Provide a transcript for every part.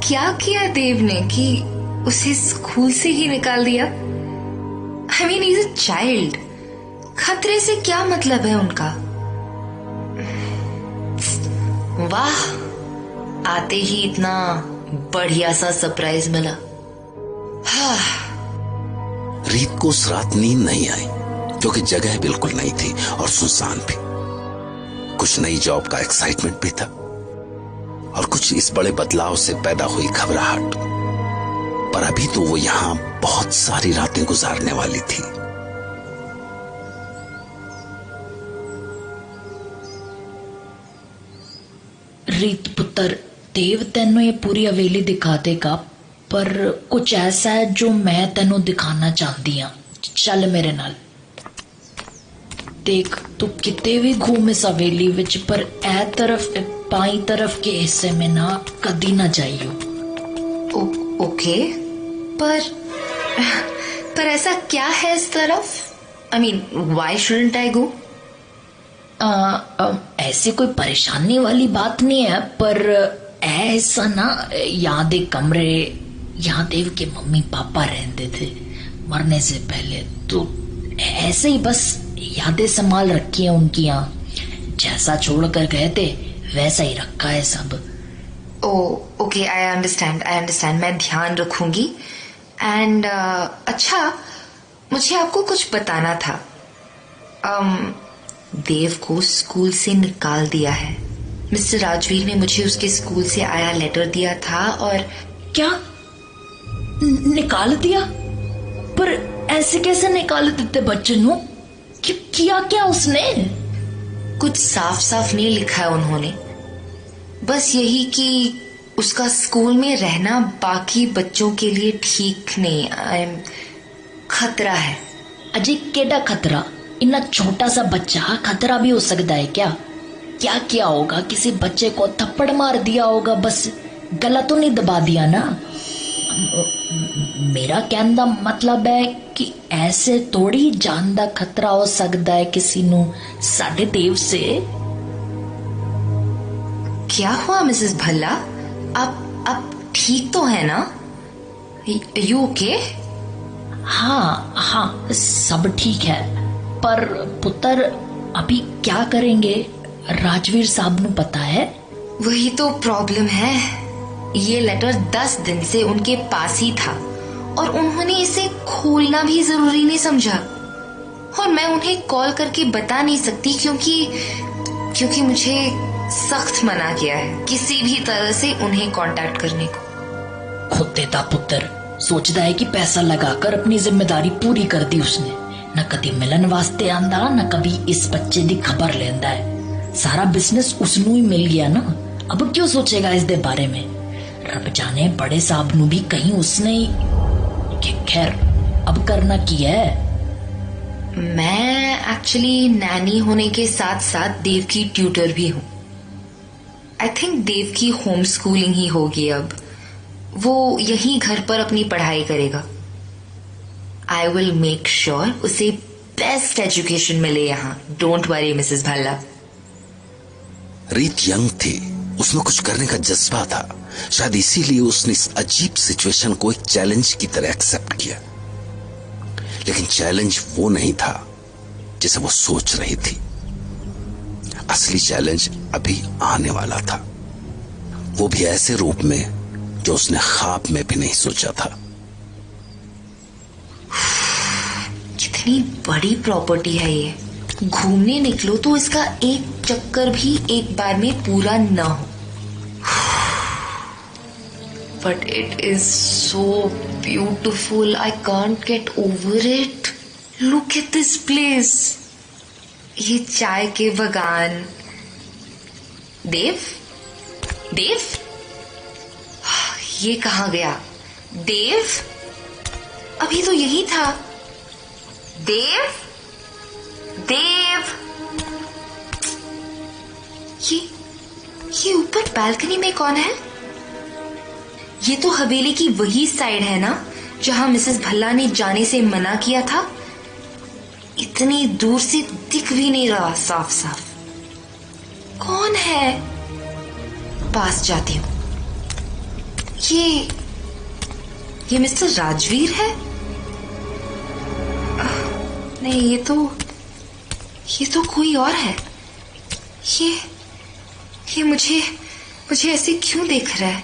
क्या किया देव ने कि उसे स्कूल से ही निकाल दिया? I mean is a child. खतरे से क्या मतलब है उनका? वाह, आते ही इतना बढ़िया सा सरप्राइज मिला। हाँ। रीत को उस रात नींद नहीं आई क्योंकि जगह बिल्कुल नहीं थी और सुनसान भी। कुछ नई जॉब का एक्साइटमेंट भी था और कुछ इस बड़े बदलाव से पैदा हुई घबराहट। पर अभी तो वो यहां बहुत सारी रातें गुजारने वाली थी। रीत पुत्र, देव तेनों ये पूरी हवेली दिखा देगा, पर कुछ ऐसा है जो मैं तेनों दिखाना चाहती हाँ। चल मेरे नाल। देख, तू किते भी घूम इस हवेली विच, पर ए तरफ बाई तरफ के हिस्से में ना कदी ना जाइयो। ओके, पर ऐसा क्या है इस तरफ? I mean why shouldn't I go? ऐसी कोई परेशानी वाली बात नहीं है, पर ऐसा ना, यहाँ दे कमरे, यहाँ देव के मम्मी पापा रहते थे मरने से पहले, तो ऐसे ही बस यादें संभाल रखी है उनकी। यहाँ जैसा छोड़ कर गए थे वैसा ही रखा है सब। ओके, आई अंडरस्टैंड, मैं ध्यान रखूंगी। एंड अच्छा, मुझे आपको कुछ बताना था। देव को स्कूल से निकाल दिया है। मिस्टर राजवीर ने मुझे उसके स्कूल से आया लेटर दिया था। और क्या निकाल दिया? पर ऐसे कैसे निकाल देते बच्चे नु? किया क्या उसने? कुछ साफ साफ नहीं लिखा है उन्होंने, बस यही कि उसका स्कूल में रहना बाकी बच्चों के लिए ठीक नहीं, खतरा है। अजय, केड़ा खतरा? इतना छोटा सा बच्चा, खतरा भी हो सकता है क्या? क्या किया होगा? किसी बच्चे को थप्पड़ मार दिया होगा, बस गला तो नहीं दबा दिया ना? मेरा कहने का मतलब है कि ऐसे थोड़ी जान का खतरा हो सकता है किसी नू साडे देव से। क्या हुआ मिसेस भल्ला? आप ठीक तो है ना? You okay? हाँ, सब ठीक है। पर पुत्र, अभी क्या करेंगे? राजवीर साहब नू पता है? वही तो प्रॉब्लम है। ये लेटर 10 दिन से उनके पास ही था और उन्होंने इसे खोलना भी जरूरी नहीं समझा। और मैं उन्हें कॉल करके बता नहीं सकती क्योंकि मुझे सख्त मना किया है किसी भी तरह से उन्हें कांटेक्ट करने को। खुद देता पुत्र, सोचता है कि पैसा लगाकर अपनी जिम्मेदारी पूरी कर दी उसने। न कभी मिलन वास्ते आंदा, न कभी इस बच्चे दी खबर लेंदा है। सारा बिजनेस उसनू ही मिल गया ना, अब क्यों सोचेगा इस दे बारे में? रब जाने बड़े साहब नू भी कहीं उसने ही। खैर, अब करना की है? मैं एक्चुअली नैनी होने के साथ साथ देव की ट्यूटर भी हूँ। आई थिंक देव की होम स्कूलिंग ही होगी अब। वो यहीं घर पर अपनी पढ़ाई करेगा। आई विल मेक श्योर उसे बेस्ट एजुकेशन मिले यहाँ। Don't worry Mrs Bhalla. रीत यंग थी, उसमें कुछ करने का जज्बा था। शायद इसीलिए उसने इस अजीब सिचुएशन को एक चैलेंज की तरह एक्सेप्ट किया। लेकिन चैलेंज वो नहीं था जिसे वो सोच रही थी। असली चैलेंज अभी आने वाला था, वो भी ऐसे रूप में जो उसने ख्वाब में भी नहीं सोचा था। कितनी बड़ी प्रॉपर्टी है ये। घूमने निकलो तो इसका एक चक्कर भी एक बार में पूरा ना हो। But it is so beautiful. I can't get over it. Look at this place. ये चाय के बगान। देव? ये कहाँ गया? देव? अभी तो यही था। देव? ये ऊपर बालकनी में कौन है? ये तो हवेली की वही साइड है ना जहां मिसेस भल्ला ने जाने से मना किया था। इतनी दूर से दिख भी नहीं रहा साफ साफ। कौन है? पास जाती हूँ। ये मिस्टर राजवीर है? नहीं, ये तो कोई और है। ये मुझे ऐसे क्यों देख रहा है?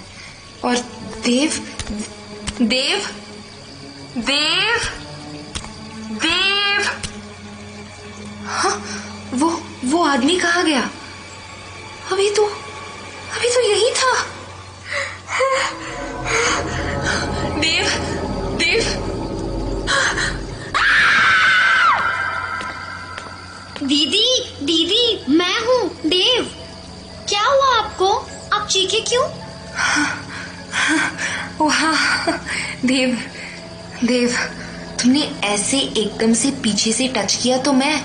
और देव देव देव देव हाँ, वो आदमी कहाँ गया? अभी तो यही था। देव देव दीदी मैं हूँ देव। क्या हुआ आपको? आप चीखे क्यों? हाँ देव तुमने ऐसे एकदम से पीछे से टच किया तो मैं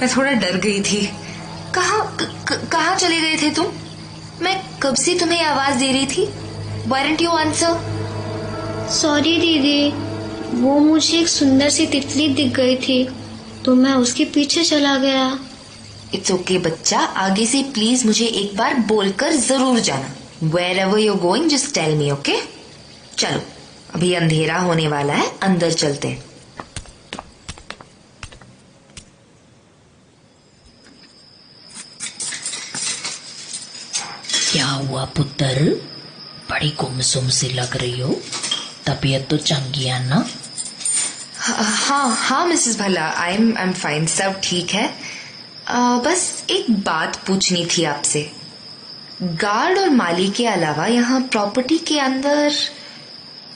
थोड़ा डर गई थी। कहाँ चले गए थे तुम? मैं कब से तुम्हें आवाज दे रही थी। Why didn't you answer? Sorry दीदी, वो मुझे एक सुंदर सी तितली दिख गई थी तो मैं उसके पीछे चला गया। इट्स ओके बच्चा, आगे से प्लीज मुझे एक बार बोलकर जरूर जाना। Wherever you're going, just tell me, okay? चलो, अभी अंधेरा होने वाला है, अंदर चलते हैं। क्या हुआ पुत्र? बड़ी गुमसुम सी लग रही हो। तबीयत तो चंगी है ना? हाँ Mrs Bhalla, I am fine, सब ठीक है। बस एक बात पूछनी थी आपसे। गार्ड और माली के अलावा यहाँ प्रॉपर्टी के अंदर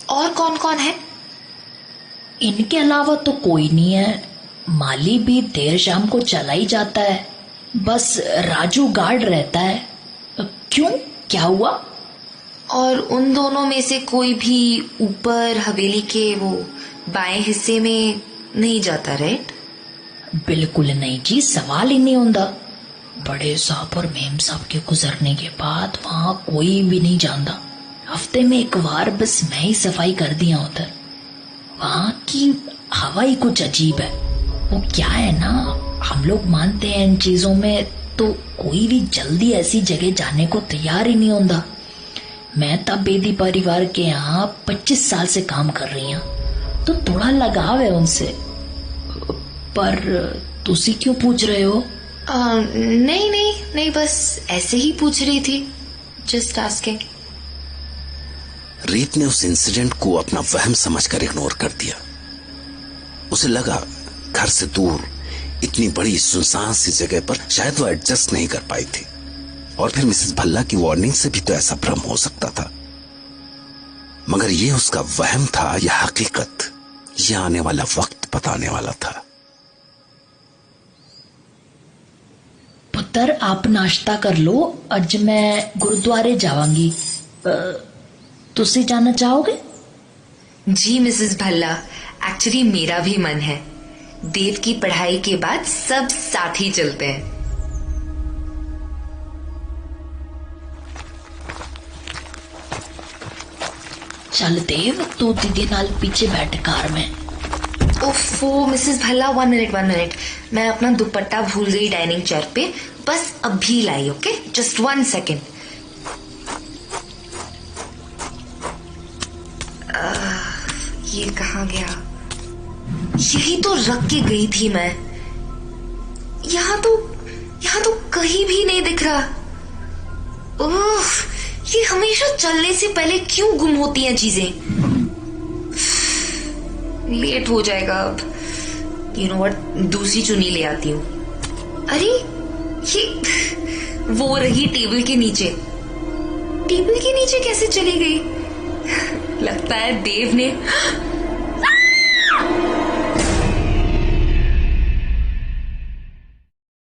और कौन कौन है? इनके अलावा तो कोई नहीं है। माली भी देर शाम को चला ही जाता है। बस राजू गार्ड रहता है। क्यों, क्या हुआ? और उन दोनों में से कोई भी ऊपर हवेली के वो बाएं हिस्से में नहीं जाता, राइट? बिल्कुल नहीं जी, सवाल ही नहीं होता। बड़े साहब और मेम साहब के गुजरने के बाद वहाँ कोई भी नहीं जानता। हफ्ते में एक बार बस मैं ही सफाई कर दिया उधर। वहाँ की हवा ही कुछ अजीब है। वो क्या है ना, हम लोग मानते हैं इन चीजों में, तो कोई भी जल्दी ऐसी जगह जाने को तैयार ही नहीं होता। मैं तब बेदी परिवार के यहाँ 25 साल से काम कर रही हूँ, तो थोड़ा लगाव है उनसे। पर तुसी क्यों पूछ रहे हो? नहीं, बस ऐसे ही पूछ रही थी, जस्ट आस्किंग। रीत ने उस इंसिडेंट को अपना वहम समझकर इग्नोर कर दिया। उसे लगा घर से दूर इतनी बड़ी सुनसान सी जगह पर शायद वो एडजस्ट नहीं कर पाई थी, और फिर मिसेस भल्ला की वार्निंग से भी तो ऐसा भ्रम हो सकता था। मगर ये उसका वहम था या हकीकत, ये आने वाला वक्त बताने वाला था। पुत्र, आप नाश्ता कर लो, अज मैं गुरुद्वारे जावांगी। तुसी जाना चाहोगे? जी मिसेस भल्ला, एक्चुअली मेरा भी मन है। देव की पढ़ाई के बाद सब साथ ही चलते हैं। चल देव, तू दीदी नाल पीछे बैठ कार में। ओफो मिसेस भल्ला, 1 मिनट, मैं अपना दुपट्टा भूल गई डाइनिंग चेयर पे, बस अभी लाई। Okay, just 1 second. ये कहाँ गया? यही तो रख के गई थी मैं। यहाँ तो कहीं भी नहीं दिख रहा। ओह, ये हमेशा चलने से पहले क्यों गुम होती हैं चीजें? लेट हो जाएगा अब। यू नो व्हाट, दूसरी चुन्नी ले आती हूँ। अरे ये वो रही टेबल के नीचे। टेबल के नीचे कैसे चली गई? लगता है देव ने